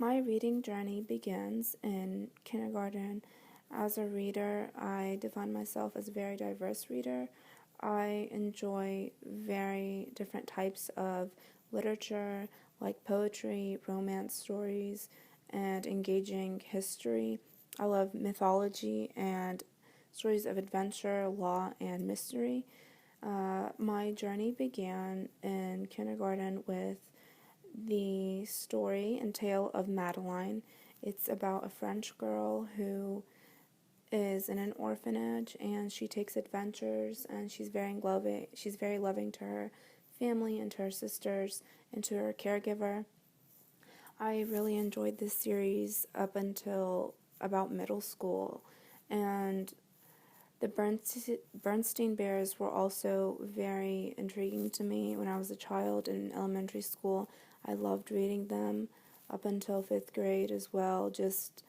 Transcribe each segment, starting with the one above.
My reading journey begins in kindergarten. As a reader, I define myself as a very diverse reader. I enjoy very different types of literature, like poetry, romance stories, and engaging history. I love mythology and stories of adventure, law, and mystery. My journey began in kindergarten with the story and tale of Madeline. It's about a French girl who is in an orphanage and she takes adventures and she's very loving to her family and to her sisters and to her caregiver. I really enjoyed this series up until about middle school, and the Bernstein Bears were also very intriguing to me when I was a child in elementary school. I loved reading them up until fifth grade as well. Just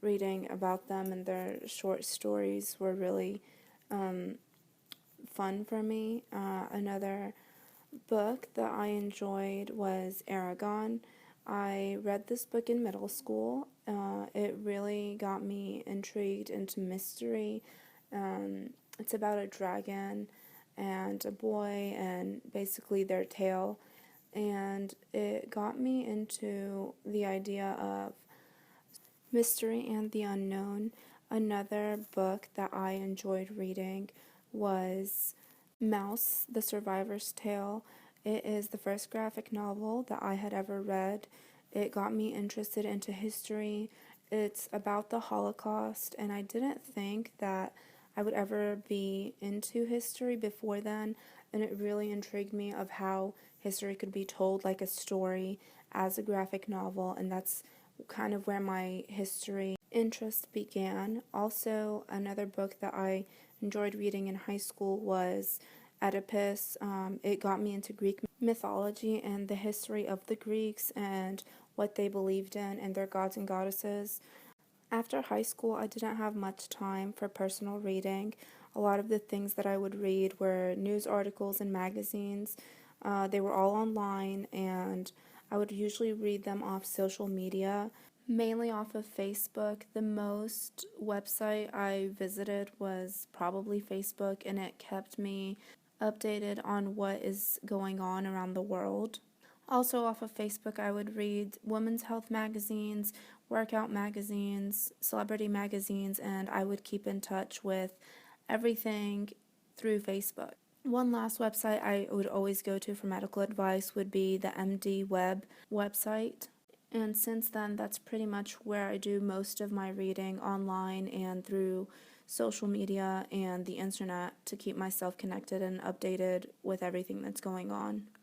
reading about them and their short stories were really fun for me. Another book that I enjoyed was Aragon. I read this book in middle school. It really got me intrigued into mystery. It's about a dragon and a boy and basically their tale. And it got me into the idea of mystery and the unknown. Another book that I enjoyed reading was Mouse, the Survivor's Tale. It is the first graphic novel that I had ever read. It got me interested into history. It's about the Holocaust, and I didn't think that I would ever be into history before then, and it really intrigued me of how history could be told like a story as a graphic novel, and that's kind of where my history interest began. Also, another book that I enjoyed reading in high school was Oedipus. It got me into Greek mythology and the history of the Greeks and what they believed in and their gods and goddesses. After high school, I didn't have much time for personal reading. A lot of the things that I would read were news articles and magazines. They were all online, and I would usually read them off social media, mainly off of Facebook. The most website I visited was probably Facebook, and it kept me updated on what is going on around the world. Also, off of Facebook, I would read women's health magazines, workout magazines, celebrity magazines, and I would keep in touch with everything through Facebook. One last website I would always go to for medical advice would be the MD Web website. And since then, that's pretty much where I do most of my reading online and through social media and the internet to keep myself connected and updated with everything that's going on.